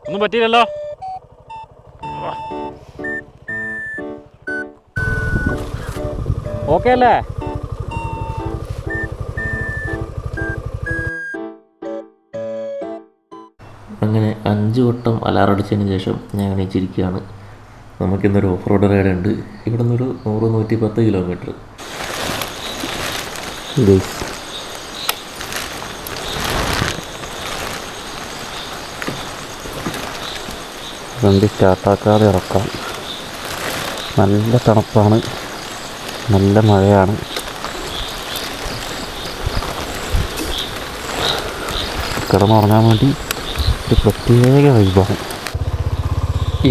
ഒന്നും പറ്റിയില്ലല്ലോ. ഓക്കെ അല്ലേ? അങ്ങനെ 5 വട്ടം അലാറം അടിച്ചതിന് ശേഷം ഞാൻ എണീച്ചിരിക്കുകയാണ്. നമുക്കിന്നൊരു ഓഫ് റോഡ് റൈഡ് ഉണ്ട്. ഇവിടെ നിന്നൊരു 100-110 കിലോമീറ്റർ. വണ്ടി സ്റ്റാർട്ടാക്കാതെ ഇറക്കാം. നല്ല തണുപ്പാണ്, നല്ല മഴയാണ്. കിടന്നുറങ്ങാൻ വേണ്ടി ഒരു പ്രത്യേക വൈബാണ്.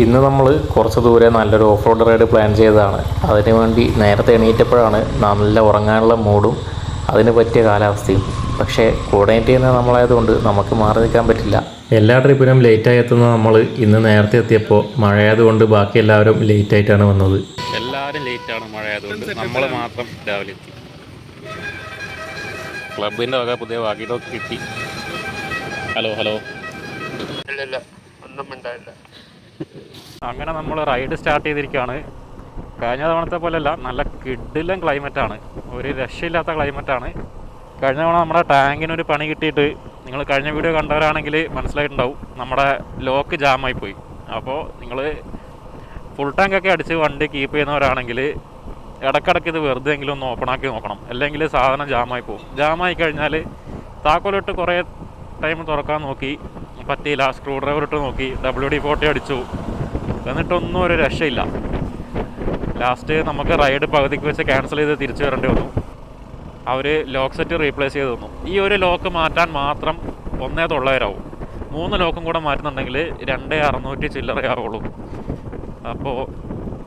ഇന്ന് നമ്മൾ കുറച്ച് ദൂരെ നല്ലൊരു ഓഫ് റോഡ് റൈഡ് പ്ലാൻ ചെയ്തതാണ്. അതിനുവേണ്ടി നേരത്തെ എണീറ്റപ്പോഴാണ് നല്ല ഉറങ്ങാനുള്ള മൂഡും അതിന് പറ്റിയ കാലാവസ്ഥയും. പക്ഷേ കോർഡിനേറ്റ് ചെയ്യുന്ന നമ്മളായതുകൊണ്ട് നമുക്ക് മാറി നിൽക്കാൻ പറ്റില്ല. എല്ലാ ട്രിപ്പിനും ലേറ്റായി എത്തുന്ന നമ്മൾ ഇന്ന് നേരത്തെ എത്തിയപ്പോൾ മഴയായതുകൊണ്ട് ബാക്കി എല്ലാവരും ലേറ്റായിട്ടാണ് വന്നത്. എല്ലാവരും ലേറ്റാണ് മഴയായതുകൊണ്ട്, നമ്മൾ മാത്രം രാവിലെ എത്തി. ക്ലബിൻ്റെ വക പുതിയ വാക്കി ടോക്ക് കിട്ടി. Hello hello. ഇല്ല ഒന്നും ഉണ്ടായില്ല. അങ്ങനെ നമ്മൾ റൈഡ് സ്റ്റാർട്ട് ചെയ്തിരിക്കുകയാണ്. കഴിഞ്ഞ തവണത്തെ പോലെയല്ല, നല്ല കിടിലൻ ക്ലൈമറ്റാണ്, ഒരു രക്ഷയില്ലാത്ത ക്ലൈമറ്റാണ്. കഴിഞ്ഞ തവണ നമ്മുടെ ടാങ്കിനൊരു പണി കിട്ടിയിട്ട് നിങ്ങൾ കഴിഞ്ഞ വീഡിയോ കണ്ടവരാണെങ്കിൽ മനസ്സിലായിട്ടുണ്ടാവും, നമ്മുടെ ലോക്ക് ജാമായി പോയി. അപ്പോൾ നിങ്ങൾ ഫുൾ ടാങ്കൊക്കെ അടിച്ച് വണ്ടി കീപ്പ് ചെയ്യുന്നവരാണെങ്കിൽ ഇടയ്ക്കിടയ്ക്ക് ഇത് വെറുതെ എങ്കിലും ഒന്ന് ഓപ്പണാക്കി നോക്കണം, അല്ലെങ്കിൽ സാധനം ജാമായി പോകും. ജാമായി കഴിഞ്ഞാൽ താക്കോലിട്ട് കുറേ ടൈം തുറക്കാൻ നോക്കി, പറ്റിയില്ല. സ്ക്രൂ ഡ്രൈവർ ഇട്ട് നോക്കി, WD-40 അടിച്ചു, എന്നിട്ടൊന്നും ഒരു രക്ഷയില്ല. ലാസ്റ്റ് നമുക്ക് റൈഡ് പകുതിക്ക് വെച്ച് ക്യാൻസൽ ചെയ്ത് തിരിച്ചു വരേണ്ടി വന്നു. അവർ ലോക്ക് സെറ്റ് റീപ്ലേസ് ചെയ്ത് തന്നു. ഈ ഒരു ലോക്ക് മാറ്റാൻ മാത്രം 1,900 ആവും. 3 ലോക്കും കൂടെ മാറ്റുന്നുണ്ടെങ്കിൽ 2,600 ചില്ലറയാവുള്ളൂ. അപ്പോൾ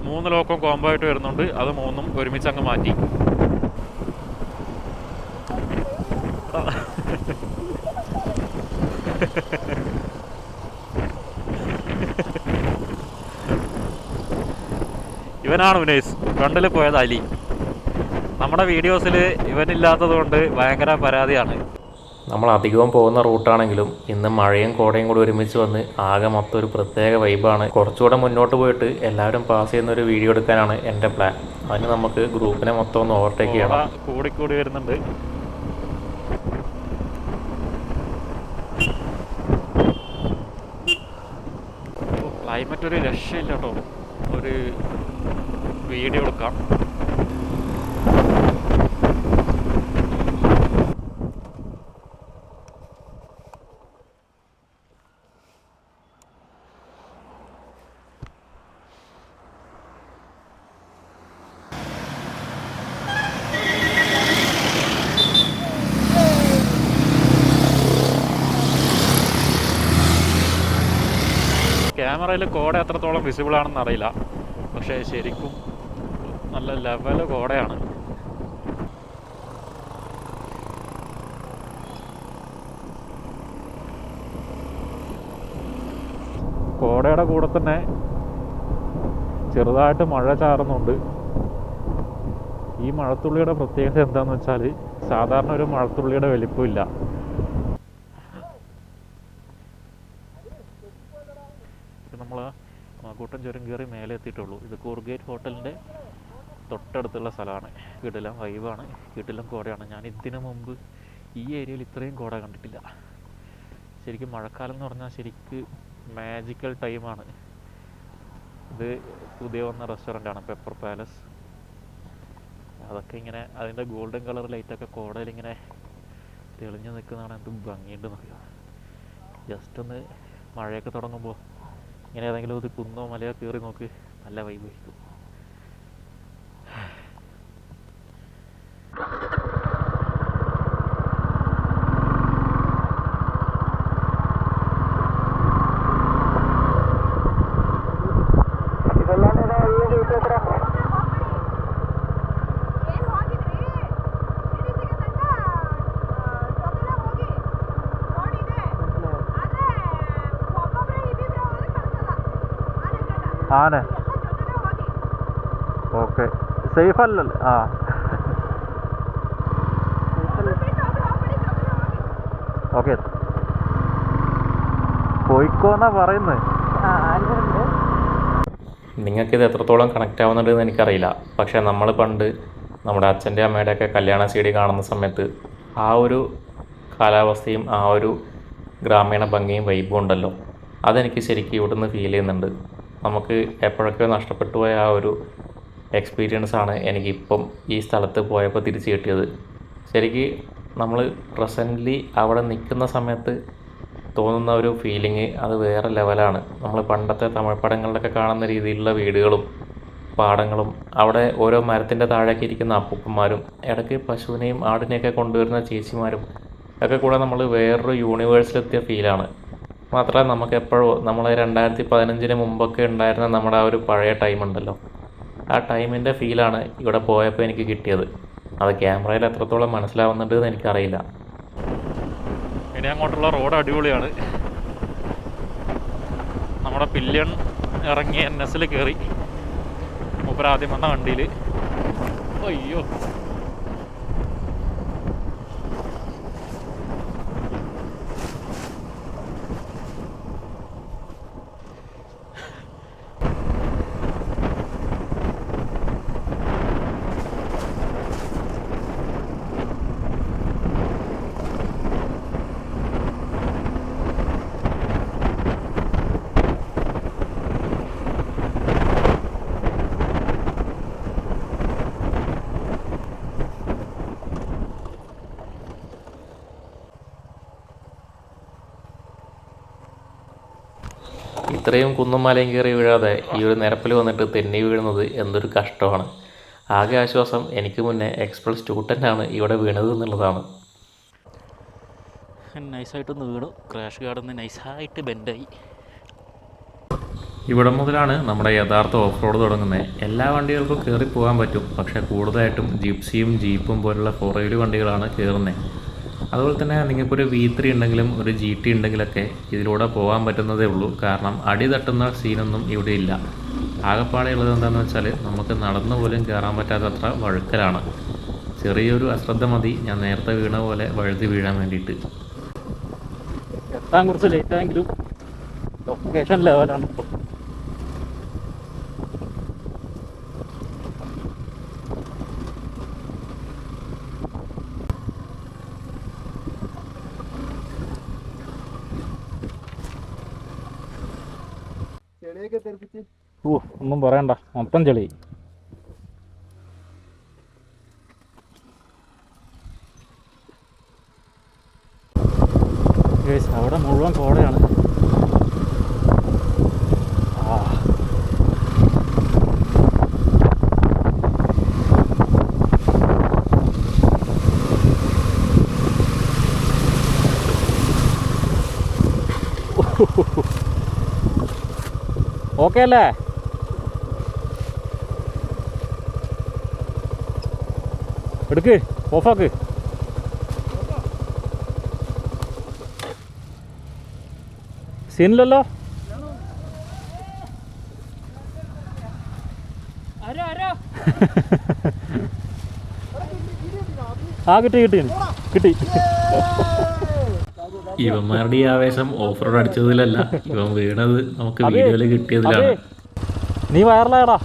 3 ലോക്കും കോംബോ ആയിട്ട് വരുന്നുണ്ട്. അത് 3ഉം ഒരുമിച്ച് അങ്ങ് മാറ്റി. ഇവനാണ് ഉനൈസ്, ഫ്രണ്ടിൽ പോയത് അലി. നമ്മുടെ വീഡിയോസിൽ ഇവനില്ലാത്തത് കൊണ്ട് ഭയങ്കര പരാതിയാണ്. നമ്മൾ അധികവും പോകുന്ന റൂട്ടാണെങ്കിലും ഇന്ന് മഴയും കോടയും കൂടി ഒരുമിച്ച് വന്ന് ആകെ മൊത്തം ഒരു പ്രത്യേക വൈബാണ്. കുറച്ചുകൂടെ മുന്നോട്ട് പോയിട്ട് എല്ലാവരും പാസ് ചെയ്യുന്ന ഒരു വീഡിയോ എടുക്കാനാണ് എൻ്റെ പ്ലാൻ. അതിന് നമുക്ക് ഗ്രൂപ്പിനെ മൊത്തം ഒന്ന് ഓവർടേക്ക് ചെയ്യണം. കൂടി വരുന്നുണ്ട്. ക്ലൈമറ്റ് ഒരു രക്ഷയില്ല കേട്ടോ. ഒരു വീഡിയോ എടുക്കാം. ക്യാമറയിൽ കോട എത്രത്തോളം വിസിബിൾ ആണെന്ന് അറിയില്ല, പക്ഷേ ശരിക്കും നല്ല ലെവൽ കോടയാണ്. കോടയുടെ കൂടെ തന്നെ ചെറുതായിട്ട് മഴ ചാറുന്നുണ്ട്. ഈ മഴത്തുള്ളിയുടെ പ്രത്യേകത എന്താണെന്ന് വെച്ചാൽ സാധാരണ ഒരു മഴത്തുള്ളിയുടെ വലിപ്പമില്ല. നമ്മൾ കൂട്ടൻ ചുരം കയറി മേലെ എത്തിയിട്ടുള്ളൂ. ഇത് കൂർഗേറ്റ് ഹോട്ടലിൻ്റെ തൊട്ടടുത്തുള്ള സ്ഥലമാണ്. കിടിലം വൈബാണ്, കിടിലം കോടയാണ്. ഞാൻ ഇതിനു മുമ്പ് ഈ ഏരിയയിൽ ഇത്രയും കോട കണ്ടിട്ടില്ല. ശരിക്കും മഴക്കാലം എന്ന് പറഞ്ഞാൽ ശരിക്ക് മാജിക്കൽ ടൈമാണ്. ഇത് പുതിയ വന്ന റെസ്റ്റോറൻ്റാണ് പെപ്പർ പാലസ്. അതൊക്കെ ഇങ്ങനെ അതിൻ്റെ ഗോൾഡൻ കളർ ലൈറ്റൊക്കെ കോടയിൽ ഇങ്ങനെ തെളിഞ്ഞു നിൽക്കുന്നതാണ്. എന്ത് ഭംഗിയുണ്ട് നോക്കുക. ജസ്റ്റ് ഒന്ന് മഴയൊക്കെ തുടങ്ങുമ്പോൾ ഇങ്ങനെ ഏതെങ്കിലും ഒരു കുന്നോ മലയോ കയറി നോക്ക്, നല്ല വൈബ് ആയിരിക്കും. ആനെ ഓക്കെ, സേഫ് അല്ലല്ലേ? ആ ഓക്കെ. പോയിക്കോന്നാ പറയുന്നത്. നിങ്ങൾക്കിത് എത്രത്തോളം കണക്റ്റ് ആവുന്നുണ്ടെന്ന് എനിക്കറിയില്ല. പക്ഷേ നമ്മൾ പണ്ട് നമ്മുടെ അച്ഛൻ്റെ അമ്മയുടെയൊക്കെ കല്യാണ CD കാണുന്ന സമയത്ത് ആ ഒരു കാലാവസ്ഥയും ആ ഒരു ഗ്രാമീണ ഭംഗിയും വൈബും ഉണ്ടല്ലോ, അതെനിക്ക് ശരിക്കും ഇവിടുന്ന് ഫീൽ ചെയ്യുന്നുണ്ട്. നമുക്ക് എപ്പോഴൊക്കെയോ നഷ്ടപ്പെട്ടു പോയ ആ ഒരു എക്സ്പീരിയൻസാണ് എനിക്കിപ്പം ഈ സ്ഥലത്ത് പോയപ്പോൾ തിരിച്ച് കിട്ടിയത്. ശരിക്ക് നമ്മൾ പ്രസൻ്റ്ലി അവിടെ നിൽക്കുന്ന സമയത്ത് തോന്നുന്ന ഒരു ഫീലിംഗ് അത് വേറെ ലെവലാണ്. നമ്മൾ പണ്ടത്തെ തമിഴ് പടങ്ങളിലൊക്കെ കാണുന്ന രീതിയിലുള്ള വീടുകളും പാടങ്ങളും അവിടെ ഓരോ മരത്തിൻ്റെ താഴേക്ക് ഇരിക്കുന്ന അപ്പൂപ്പന്മാരും ഇടയ്ക്ക് പശുവിനെയും ആടിനെയൊക്കെ കൊണ്ടുവരുന്ന ചേച്ചിമാരും ഒക്കെ കൂടെ നമ്മൾ വേറൊരു യൂണിവേഴ്സിലെത്തിയ ഫീലാണ്. മാത്രമല്ല നമുക്ക് എപ്പോഴോ നമ്മൾ 2015 മുമ്പൊക്കെ ഉണ്ടായിരുന്ന നമ്മുടെ ആ ഒരു പഴയ ടൈം ഉണ്ടല്ലോ, ആ ടൈമിൻ്റെ ഫീലാണ് ഇവിടെ പോയപ്പോൾ എനിക്ക് കിട്ടിയത്. അത് ക്യാമറയിൽ എത്രത്തോളം മനസ്സിലാവുന്നുണ്ട് എന്ന് എനിക്കറിയില്ല. ഇനി അങ്ങോട്ടുള്ള റോഡ് അടിപൊളിയാണ്. നമ്മുടെ പില്യൺ ഇറങ്ങി NS കയറി മൂപ്പർ ആദ്യം വന്ന വണ്ടിയിൽ. അയ്യോ, ഇത്രയും കുന്നും മലയും കയറി വീഴാതെ ഈ ഒരു നിരപ്പിൽ വന്നിട്ട് തെന്നി വീഴുന്നത് എന്തൊരു കഷ്ടമാണ്. ആകെ ആശ്വാസം എനിക്ക് മുന്നേ എക്സ്പ്രസ് 210 ഇവിടെ വീണത് എന്നുള്ളതാണ്. നൈസായിട്ടൊന്ന് വീണു. ക്രാഷ് ഗാർഡൊന്ന് നൈസായിട്ട് ബെൻഡായി. ഇവിടെ മുതലാണ് നമ്മുടെ യഥാർത്ഥ ഓഫ് റോഡ് തുടങ്ങുന്നത്. എല്ലാ വണ്ടികൾക്കും കയറി പോകാൻ പറ്റും, പക്ഷേ കൂടുതലായിട്ടും ജിപ്സിയും ജീപ്പും പോലുള്ള 4 വീൽ വണ്ടികളാണ് കയറുന്നത്. അതുപോലെ തന്നെ നിങ്ങൾക്കൊരു V3 ഉണ്ടെങ്കിലും ഒരു GT ഉണ്ടെങ്കിലൊക്കെ ഇതിലൂടെ പോകാൻ പറ്റുന്നതേ ഉള്ളൂ. കാരണം അടി തട്ടുന്ന സീനൊന്നും ഇവിടെ ഇല്ല. ആകെപ്പാടെ ഉള്ളത് എന്താണെന്ന് വെച്ചാൽ നമുക്ക് നടന്നു പോലും കയറാൻ പറ്റാത്തത്ര വഴുക്കലാണ്. ചെറിയൊരു അശ്രദ്ധ മതി ഞാൻ നേരത്തെ വീണ പോലെ വഴുതി വീഴാൻ വേണ്ടിയിട്ട്. എത്താൻ കുറച്ച് ലേറ്റായെങ്കിലും ലൊക്കേഷൻ ലെവലാണ് ഇപ്പോൾ. ഒന്നും പറയണ്ട, മൊത്തം ചെളി. അവിടെ മുഴുവൻ കോടയാണ്. ഓക്കെ അല്ലേ? എടുക്ക്, ഓഫാക്ക്. സീനില്ലല്ലോ. ആ കിട്ടി കിട്ടി കിട്ടി. ഇവന്മാരുടെ ഈ ആവേശം ഓഫ് റോഡ് അടിച്ചതിലല്ല, ഇവൻ വീണത് നമുക്ക് വീഡിയോയിൽ കിട്ടിയതിലാണ്. നീ വയറിലായടാ.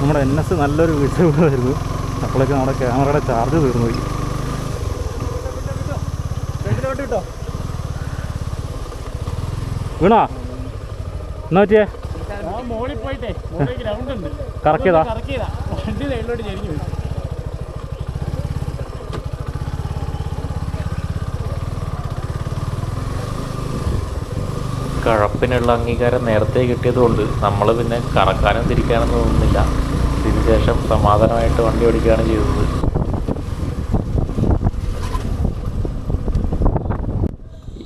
നമ്മുടെ NS നല്ലൊരു വിഷയമായിരുന്നു. അപ്പോഴേക്ക് നമ്മുടെ ക്യാമറയുടെ ചാർജ് തീർന്നു പോയി. വീണാ എന്നാ പറ്റിയേ? കറക്കിയതാ. കഴപ്പിനുള്ള അംഗീകാരം നേരത്തെ കിട്ടിയതുകൊണ്ട് നമ്മൾ പിന്നെ കറക്കാനും തിരിക്കാനൊന്നും തോന്നുന്നില്ല. ഇതിനുശേഷം സമാധാനമായിട്ട് വണ്ടി ഓടിക്കുകയാണ് ചെയ്തത്.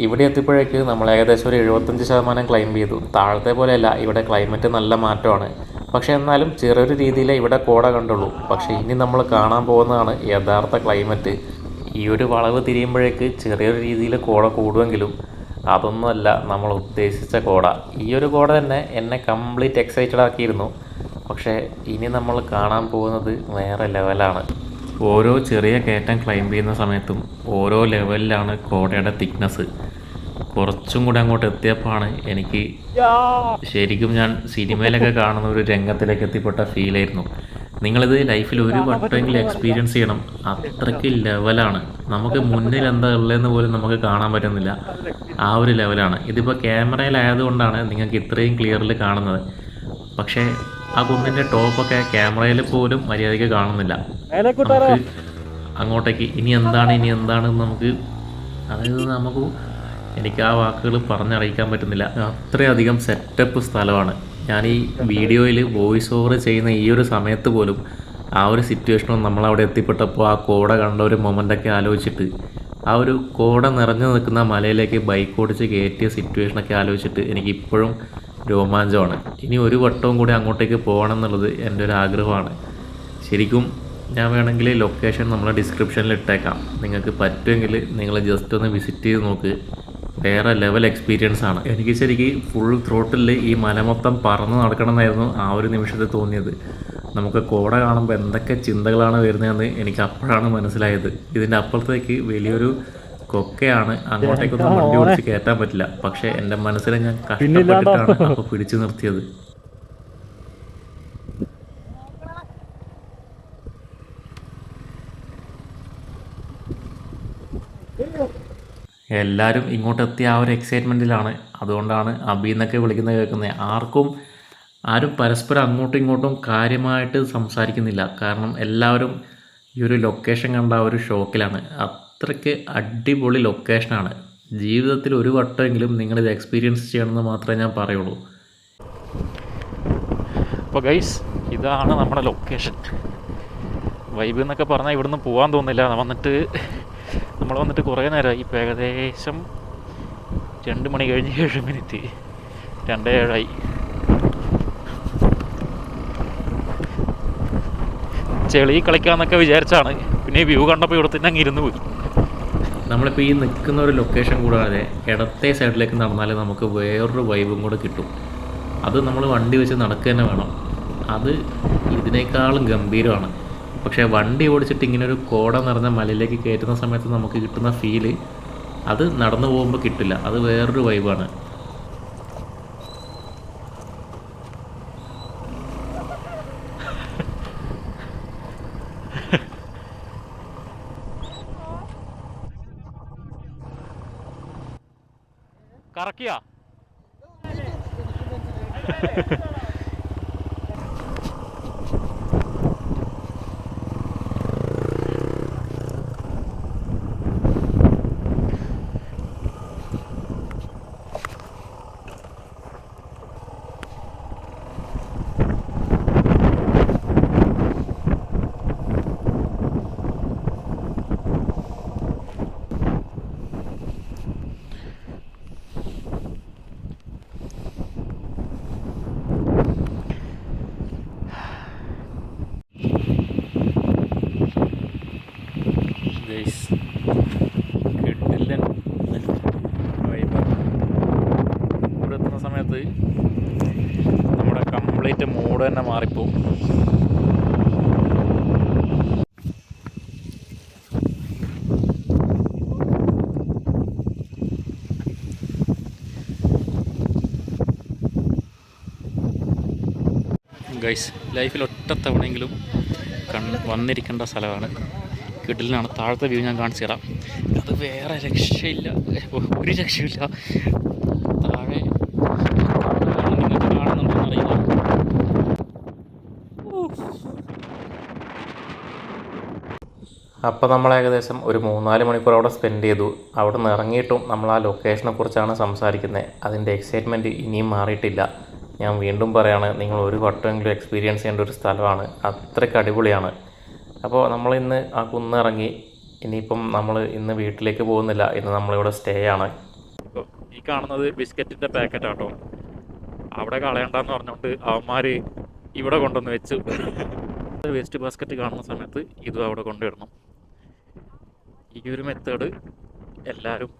ഇവിടെ എത്തിയപ്പോഴേക്ക് നമ്മൾ ഏകദേശം ഒരു 75% ക്ലൈംബ് ചെയ്തു. താഴത്തെ പോലെയല്ല, ഇവിടെ ക്ലൈമറ്റ് നല്ല മാറ്റമാണ്. പക്ഷേ എന്നാലും ചെറിയൊരു രീതിയിലേ ഇവിടെ കോട കണ്ടുള്ളൂ. പക്ഷേ ഇനി നമ്മൾ കാണാൻ പോകുന്നതാണ് യഥാർത്ഥ ക്ലൈമറ്റ്. ഈ ഒരു വളവ് തിരിയുമ്പോഴേക്ക് ചെറിയൊരു രീതിയിൽ കോട കൂടുമെങ്കിലും അതൊന്നുമല്ല നമ്മൾ ഉദ്ദേശിച്ച കോട. ഈ ഒരു കോട തന്നെ എന്നെ കംപ്ലീറ്റ് എക്സൈറ്റഡ് ആക്കിയിരുന്നു. പക്ഷേ ഇനി നമ്മൾ കാണാൻ പോകുന്നത് വേറെ ലെവലാണ്. ഓരോ ചെറിയ കയറ്റം ക്ലൈംബ് ചെയ്യുന്ന സമയത്തും ഓരോ ലെവലിലാണ് കോടയുടെ തിക്നെസ്. കുറച്ചും കൂടെ അങ്ങോട്ട് എത്തിയപ്പോഴാണ് എനിക്ക് ശരിക്കും ഞാൻ സിനിമയിലൊക്കെ കാണുന്ന ഒരു രംഗത്തിലേക്ക് എത്തിപ്പെട്ട ഫീലായിരുന്നു. നിങ്ങളിത് ലൈഫിൽ ഒരു വട്ടമെങ്കിലും എക്സ്പീരിയൻസ് ചെയ്യണം. അത്രയ്ക്ക് ലെവലാണ്. നമുക്ക് മുന്നിൽ എന്താ ഉള്ളതെന്ന് പോലും നമുക്ക് കാണാൻ പറ്റുന്നില്ല. ആ ഒരു ലെവലാണ്. ഇതിപ്പോൾ ക്യാമറയിലായതുകൊണ്ടാണ് നിങ്ങൾക്ക് ഇത്രയും ക്ലിയറിൽ കാണുന്നത്. പക്ഷേ ആ കുന്നിൻ്റെ ടോപ്പൊക്കെ ക്യാമറയിൽ പോലും മര്യാദയ്ക്ക് കാണുന്നില്ല. നമുക്ക് അങ്ങോട്ടേക്ക് ഇനി എന്താണെന്ന് നമുക്ക് എനിക്ക് ആ വാക്കുകൾ പറഞ്ഞറിയിക്കാൻ പറ്റുന്നില്ല. അത്രയധികം സെറ്റപ്പ് സ്ഥലമാണ്. ഞാൻ ഈ വീഡിയോയിൽ വോയിസ് ഓവർ ചെയ്യുന്ന ഈ ഒരു സമയത്ത് പോലും ആ ഒരു സിറ്റുവേഷനും നമ്മളവിടെ എത്തിപ്പെട്ടപ്പോൾ ആ കോട കണ്ട ഒരു മൊമെൻ്റൊക്കെ ആലോചിച്ചിട്ട്, ആ ഒരു കോട നിറഞ്ഞു നിൽക്കുന്ന മലയിലേക്ക് ബൈക്ക് ഓടിച്ച് കയറ്റിയ സിറ്റുവേഷനൊക്കെ ആലോചിച്ചിട്ട് എനിക്കിപ്പോഴും രോമാഞ്ചമാണ്. ഇനി ഒരു വട്ടവും കൂടി അങ്ങോട്ടേക്ക് പോകണം എന്നുള്ളത് എൻ്റെ ഒരു ആഗ്രഹമാണ്. ശരിക്കും ഞാൻ വേണമെങ്കിൽ ലൊക്കേഷൻ നമ്മൾ ഡിസ്ക്രിപ്ഷനിൽ ഇട്ടേക്കാം. നിങ്ങൾക്ക് പറ്റുമെങ്കിൽ നിങ്ങൾ ജസ്റ്റ് ഒന്ന് വിസിറ്റ് ചെയ്ത് നോക്ക്. വേറെ ലെവൽ എക്സ്പീരിയൻസ് ആണ്. എനിക്ക് ശരിക്കും ഫുൾ ത്രോട്ടിൽ ഈ മല മൊത്തം പറന്ന് നടക്കണമെന്നായിരുന്നു ആ ഒരു നിമിഷത്തിൽ തോന്നിയത്. നമുക്ക് കോട കാണുമ്പോൾ എന്തൊക്കെ ചിന്തകളാണ് വരുന്നതെന്ന് എനിക്ക് അപ്പോഴാണ് മനസ്സിലായത്. ഇതിൻ്റെ അപ്പുറത്തേക്ക് വലിയൊരു കൊക്കയാണ്, അങ്ങോട്ടേക്കൊന്നും വണ്ടി ഓടിച്ച് കയറ്റാൻ പറ്റില്ല. പക്ഷേ എൻ്റെ മനസ്സിൽ ഞാൻ കഷ്ടപ്പെട്ടിട്ടാണ് അപ്പോൾ പിടിച്ചു നിർത്തിയത്. എല്ലാവരും ഇങ്ങോട്ടെത്തിയ ആ ഒരു എക്സൈറ്റ്മെൻറ്റിലാണ്. അതുകൊണ്ടാണ് അബി എന്നൊക്കെ വിളിക്കുന്നത് കേൾക്കുന്നത്. ആരും പരസ്പരം അങ്ങോട്ടും ഇങ്ങോട്ടും കാര്യമായിട്ട് സംസാരിക്കുന്നില്ല. കാരണം എല്ലാവരും ഈ ഒരു ലൊക്കേഷൻ കണ്ട ആ ഒരു ഷോക്കിലാണ്. അത്രയ്ക്ക് അടിപൊളി ലൊക്കേഷനാണ്. ജീവിതത്തിൽ ഒരു വട്ടമെങ്കിലും നിങ്ങളിത് എക്സ്പീരിയൻസ് ചെയ്യണമെന്ന് മാത്രമേ ഞാൻ പറയുള്ളൂ. അപ്പോൾ ഗൈസ്, ഇതാണ് നമ്മുടെ ലൊക്കേഷൻ. വൈബ് എന്നൊക്കെ പറഞ്ഞാൽ ഇവിടുന്ന് പോകാൻ തോന്നില്ല. നമ്മൾ വന്നിട്ട് കുറേ നേരമായി. ഇപ്പോൾ ഏകദേശം 2 മണി കഴിഞ്ഞ് 7 മിനിറ്റ്, 2:07 ചെളി കളിക്കാമെന്നൊക്കെ വിചാരിച്ചാണ്. പിന്നെ വ്യൂ കണ്ടപ്പോൾ ഇവിടെ തന്നെ അങ്ങ് ഇരുന്ന് പോയി. നമ്മളിപ്പോൾ ഈ നിൽക്കുന്ന ഒരു ലൊക്കേഷൻ കൂടാതെ ഇടത്തെ സൈഡിലേക്ക് നടന്നാൽ നമുക്ക് വേറൊരു വൈബും കൂടെ കിട്ടും. അത് നമ്മൾ വണ്ടി വെച്ച് നടക്കുക തന്നെ വേണം. അത് ഇതിനേക്കാളും ഗംഭീരമാണ്. പക്ഷേ വണ്ടി ഓടിച്ചിട്ട് ഇങ്ങനൊരു കോട നിറഞ്ഞ മലയിലേക്ക് കയറ്റുന്ന സമയത്ത് നമുക്ക് കിട്ടുന്ന ഫീല് അത് നടന്നു പോകുമ്പോൾ കിട്ടില്ല. അത് വേറൊരു വൈബാണ്. കറക്കിയാ കിട്ടില്ല വൈബ്. ഇവിടെ എത്തുന്ന സമയത്ത് നമ്മുടെ കംപ്ലീറ്റ് മൂഡ് തന്നെ മാറിപ്പോവും. ഗൈസ്, ലൈഫിൽ ഒറ്റത്തവണെങ്കിലും വന്നിരിക്കേണ്ട സ്ഥലമാണ്. കിടിലാണ്. താഴത്തെ വ്യൂ ഞാൻ കാണിച്ചു തരാം. അത് വേറെ രക്ഷയില്ല, ഒരു രക്ഷയില്ല. താഴെ നിങ്ങൾക്ക് കാണുന്നുണ്ടെന്ന് അറിയില്ല. അപ്പോൾ നമ്മൾ ഏകദേശം ഒരു 3-4 മണിക്കൂർ അവിടെ സ്പെൻഡ് ചെയ്തു. അവിടെ നിന്ന് ഇറങ്ങിയിട്ടും നമ്മൾ ആ ലൊക്കേഷനെ കുറിച്ചാണ് സംസാരിക്കുന്നത്. അതിൻ്റെ എക്സൈറ്റ്മെൻറ്റ് ഇനിയും മാറിയിട്ടില്ല. ഞാൻ വീണ്ടും പറയാണ്, നിങ്ങൾ ഒരു വട്ടമെങ്കിലും എക്സ്പീരിയൻസ് ചെയ്യേണ്ട ഒരു സ്ഥലമാണ്. അത്രയ്ക്ക് അടിപൊളിയാണ്. അപ്പോൾ നമ്മളിന്ന് ആ കുന്നിറങ്ങി. ഇനിയിപ്പം നമ്മൾ ഇന്ന് വീട്ടിലേക്ക് പോകുന്നില്ല. ഇന്ന് നമ്മളിവിടെ സ്റ്റേ ആണ്. ഈ കാണുന്നത് ബിസ്ക്കറ്റിൻ്റെ പാക്കറ്റാട്ടോ. അവിടെ കളയണ്ടെന്ന് പറഞ്ഞുകൊണ്ട് അവന്മാർ ഇവിടെ കൊണ്ടുവന്ന് വെച്ചു. വേസ്റ്റ് ബാസ്ക്കറ്റ് കാണുന്ന സമയത്ത് ഇതും അവിടെ കൊണ്ടുവരണം. ഈ ഒരു മെത്തേഡ് എല്ലാവരും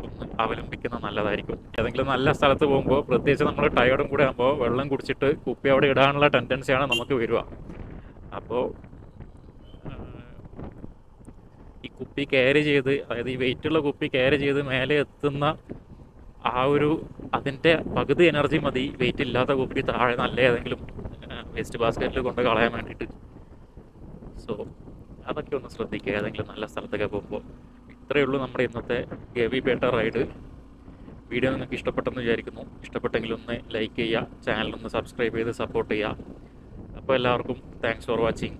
ഒന്ന് അവലംബിക്കുന്ന നല്ലതായിരിക്കും. ഏതെങ്കിലും നല്ല സ്ഥലത്ത് പോകുമ്പോൾ, പ്രത്യേകിച്ച് നമ്മൾ ടയേർഡും കൂടെ ആകുമ്പോൾ, വെള്ളം കുടിച്ചിട്ട് കുപ്പി അവിടെ ഇടാനുള്ള ടെൻഡൻസിയാണ് നമുക്ക് വരിക. അപ്പോൾ ഈ കുപ്പി ക്യാരി ചെയ്ത്, അതായത് ഈ വെയിറ്റുള്ള കുപ്പി ക്യാരി ചെയ്ത് മേലെ എത്തുന്ന ആ ഒരു അതിൻ്റെ പകുതി എനർജി മതി വെയിറ്റ് ഇല്ലാത്ത കുപ്പി താഴെ നല്ല ഏതെങ്കിലും വേസ്റ്റ് ബാസ്ക്കറ്റിൽ കൊണ്ട് കളയാൻ വേണ്ടിയിട്ട്. സോ അതൊക്കെ ഒന്ന് ശ്രദ്ധിക്കുക ഏതെങ്കിലും നല്ല സ്ഥലത്തൊക്കെ പോകുമ്പോൾ. ഇത്രയേ ഉള്ളൂ നമ്മുടെ ഇന്നത്തെ ഗവി പേട്ട റൈഡ്. വീഡിയോ നിങ്ങൾക്ക് ഇഷ്ടപ്പെട്ടെന്ന് വിചാരിക്കുന്നു. ഇഷ്ടപ്പെട്ടെങ്കിൽ ഒന്ന് ലൈക്ക് ചെയ്യുക, ചാനലൊന്ന് സബ്സ്ക്രൈബ് ചെയ്ത് സപ്പോർട്ട് ചെയ്യുക. അപ്പോൾ എല്ലാവർക്കും താങ്ക്സ് ഫോർ വാച്ചിങ്.